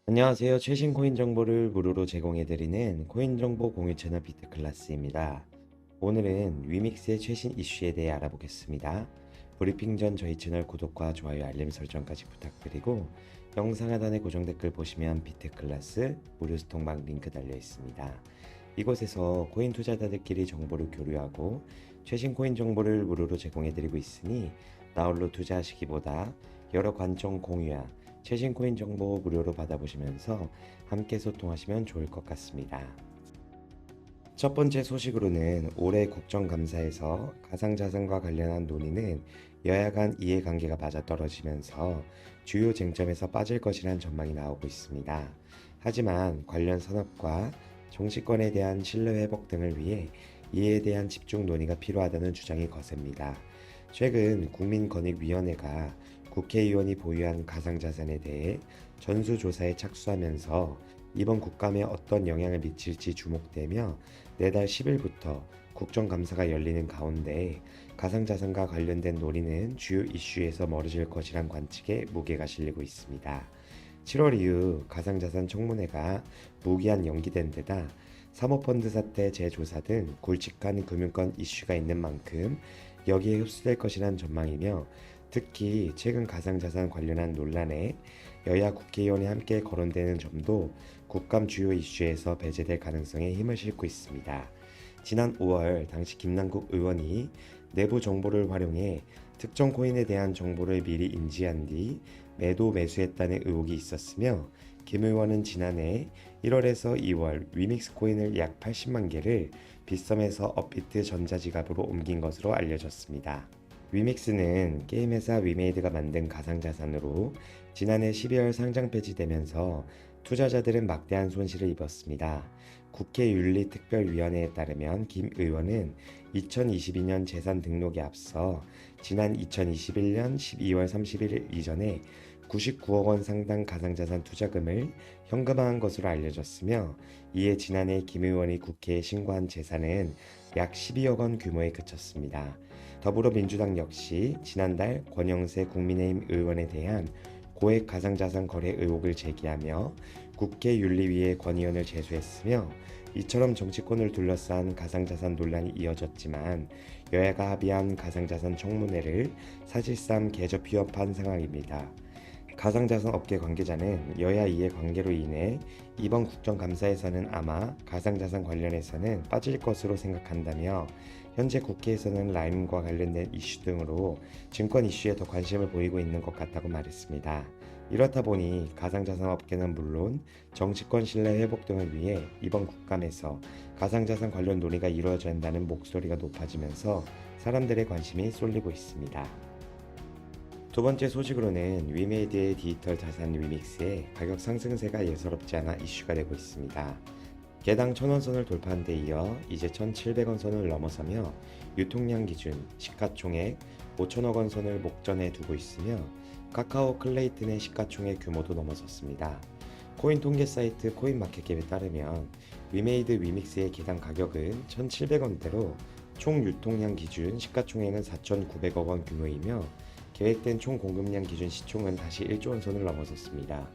안녕하세요. 최신 코인 정보를 무료로 제공해드리는 코인 정보 공유 채널 비트클라스입니다. 오늘은 위믹스의 최신 이슈에 대해 알아보겠습니다. 브리핑 전 저희 채널 구독과 좋아요 알림 설정까지 부탁드리고 영상 하단에 고정 댓글 보시면 비트클라스 무료 스톡방 링크 달려 있습니다. 이곳에서 코인 투자자들끼리 정보를 교류하고 최신 코인 정보를 무료로 제공해드리고 있으니 나홀로 투자하시기보다 여러 관점 공유와 최신 코인 정보 무료로 받아보시면서 함께 소통하시면 좋을 것 같습니다. 첫 번째 소식으로는 올해 국정감사에서 가상자산과 관련한 논의는 여야 간 이해관계가 맞아떨어지면서 주요 쟁점에서 빠질 것이란 전망이 나오고 있습니다. 하지만 관련 산업과 정치권에 대한 신뢰 회복 등을 위해 이에 대한 집중 논의가 필요하다는 주장이 거셉니다. 최근 국민권익위원회가 국회의원이 보유한 가상자산에 대해 전수조사에 착수하면서 이번 국감에 어떤 영향을 미칠지 주목되며 내달 10일부터 국정감사가 열리는 가운데 가상자산과 관련된 논의는 주요 이슈에서 멀어질 것이란 관측에 무게가 실리고 있습니다. 7월 이후 가상자산 청문회가 무기한 연기된 데다 사모펀드 사태 재조사 등 굵직한 금융권 이슈가 있는 만큼 여기에 흡수될 것이란 전망이며 특히 최근 가상자산 관련한 논란에 여야 국회의원이 함께 거론되는 점도 국감 주요 이슈에서 배제될 가능성에 힘을 싣고 있습니다. 지난 5월 당시 김남국 의원이 내부 정보를 활용해 특정 코인에 대한 정보를 미리 인지한 뒤 매도 매수했다는 의혹이 있었으며 김 의원은 지난해 1월에서 2월 위믹스 코인을 약 80만 개를 빗썸에서 업비트 전자지갑으로 옮긴 것으로 알려졌습니다. 위믹스는 게임회사 위메이드가 만든 가상자산으로 지난해 12월 상장 폐지되면서 투자자들은 막대한 손실을 입었습니다. 국회윤리특별위원회에 따르면 김 의원은 2022년 재산 등록에 앞서 지난 2021년 12월 31일 이전에 99억 원 상당 가상자산 투자금을 현금화한 것으로 알려졌으며 이에 지난해 김 의원이 국회에 신고한 재산은 약 12억 원 규모에 그쳤습니다. 더불어민주당 역시 지난달 권영세 국민의힘 의원에 대한 고액 가상자산 거래 의혹을 제기하며 국회윤리위에 건의원을 제소했으며 이처럼 정치권을 둘러싼 가상자산 논란이 이어졌지만 여야가 합의한 가상자산 청문회를 사실상 개접휘업한 상황입니다. 가상자산 업계 관계자는 여야 이해 관계로 인해 이번 국정감사에서는 아마 가상자산 관련해서는 빠질 것으로 생각한다며 현재 국회에서는 라임과 관련된 이슈 등으로 증권 이슈에 더 관심을 보이고 있는 것 같다고 말했습니다. 이렇다 보니 가상자산 업계는 물론 정치권 신뢰 회복 등을 위해 이번 국감에서 가상자산 관련 논의가 이루어져야 한다는 목소리가 높아지면서 사람들의 관심이 쏠리고 있습니다. 두 번째 소식으로는 위메이드의 디지털 자산 위믹스의 가격 상승세가 예사롭지 않아 이슈가 되고 있습니다. 개당 1,000원 선을 돌파한 데 이어 이제 1,700원 선을 넘어서며 유통량 기준 시가총액 5천억 원 선을 목전에 두고 있으며 카카오 클레이튼의 시가총액 규모도 넘어섰습니다. 코인 통계 사이트 코인마켓캡에 따르면 위메이드 위믹스의 개당 가격은 1,700원대로 총 유통량 기준 시가총액은 4,900억 원 규모이며 계획된 총 공급량 기준 시총은 다시 1조 원 선을 넘어섰습니다.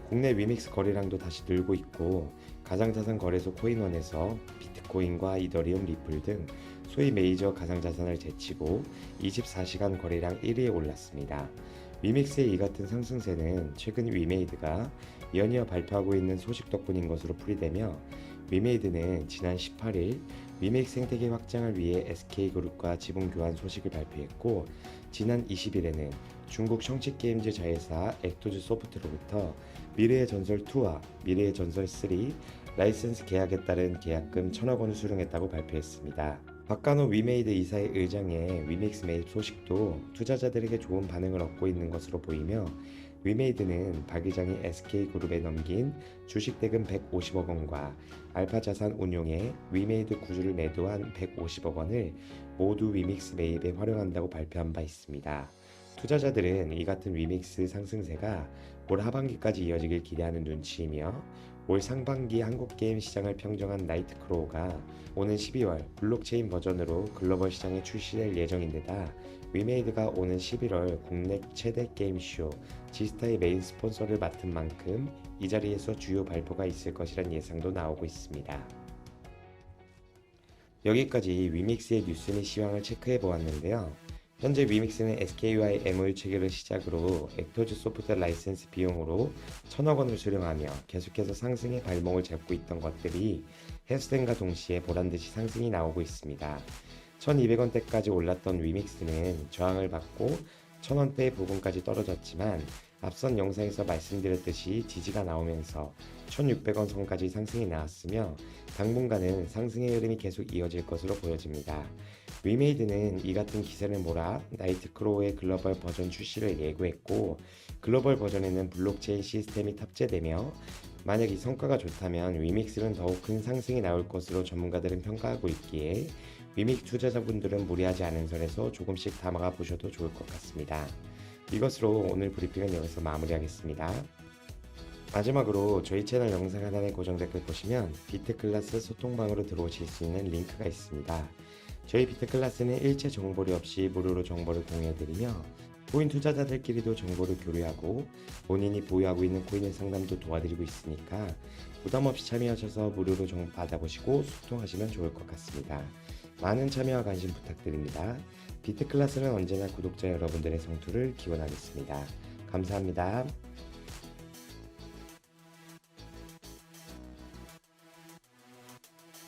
국내 위믹스 거래량도 다시 늘고 있고 가상자산 거래소 코인원에서 비트코인과 이더리움 리플 등 소위 메이저 가상자산을 제치고 24시간 거래량 1위에 올랐습니다. 위믹스의 이 같은 상승세는 최근 위메이드가 연이어 발표하고 있는 소식 덕분인 것으로 풀이되며 위메이드는 지난 18일 위믹스 생태계 확장을 위해 SK그룹과 지분 교환 소식을 발표했고 지난 20일에는 중국 성취게임즈 자회사 액토즈 소프트로부터 미래의 전설 2와 미래의 전설 3 라이센스 계약에 따른 계약금 1,000억 원을 수령했다고 발표했습니다. 박간호 위메이드 이사의 의장의 위믹스 매입 소식도 투자자들에게 좋은 반응을 얻고 있는 것으로 보이며 위메이드는 박 의장이 SK그룹에 넘긴 주식 대금 150억 원과 알파자산 운용에 위메이드 구주를 매도한 150억 원을 모두 위믹스 매입에 활용한다고 발표한 바 있습니다. 투자자들은 이 같은 위믹스 상승세가 올 하반기까지 이어지길 기대하는 눈치이며 올 상반기 한국 게임 시장을 평정한 나이트크로우가 오는 12월 블록체인 버전으로 글로벌 시장에 출시될 예정인데다 위메이드가 오는 11월 국내 최대 게임쇼 지스타의 메인 스폰서를 맡은 만큼 이 자리에서 주요 발표가 있을 것이란 예상도 나오고 있습니다. 여기까지 위믹스의 뉴스 및 시황을 체크해 보았는데요. 현재 위믹스는 SK와의 MOU 체결을 시작으로 액터즈 소프트 라이센스 비용으로 1,000억 원을 수령하며 계속해서 상승의 발목을 잡고 있던 것들이 해소된과 동시에 보란듯이 상승이 나오고 있습니다. 1,200원대까지 올랐던 위믹스는 저항을 받고 1,000원대 부근까지 떨어졌지만 앞선 영상에서 말씀드렸듯이 지지가 나오면서 1,600원 선까지 상승이 나왔으며 당분간은 상승의 흐름이 계속 이어질 것으로 보여집니다. 위메이드는 이 같은 기세를 몰아 나이트크로우의 글로벌 버전 출시를 예고했고 글로벌 버전에는 블록체인 시스템이 탑재되며 만약 이 성과가 좋다면 위믹스는 더욱 큰 상승이 나올 것으로 전문가들은 평가하고 있기에 위믹 투자자분들은 무리하지 않은 선에서 조금씩 담아가 보셔도 좋을 것 같습니다. 이것으로 오늘 브리핑은 여기서 마무리하겠습니다. 마지막으로 저희 채널 영상 하단에 고정 댓글 보시면 비트클라스 소통방으로 들어오실 수 있는 링크가 있습니다. 저희 비트클라스는 일체 정보료 없이 무료로 정보를 공유해드리며 코인 투자자들끼리도 정보를 교류하고 본인이 보유하고 있는 코인의 상담도 도와드리고 있으니까 부담없이 참여하셔서 무료로 정보 받아보시고 소통하시면 좋을 것 같습니다. 많은 참여와 관심 부탁드립니다. 비트클라스는 언제나 구독자 여러분들의 성투를 기원하겠습니다. 감사합니다.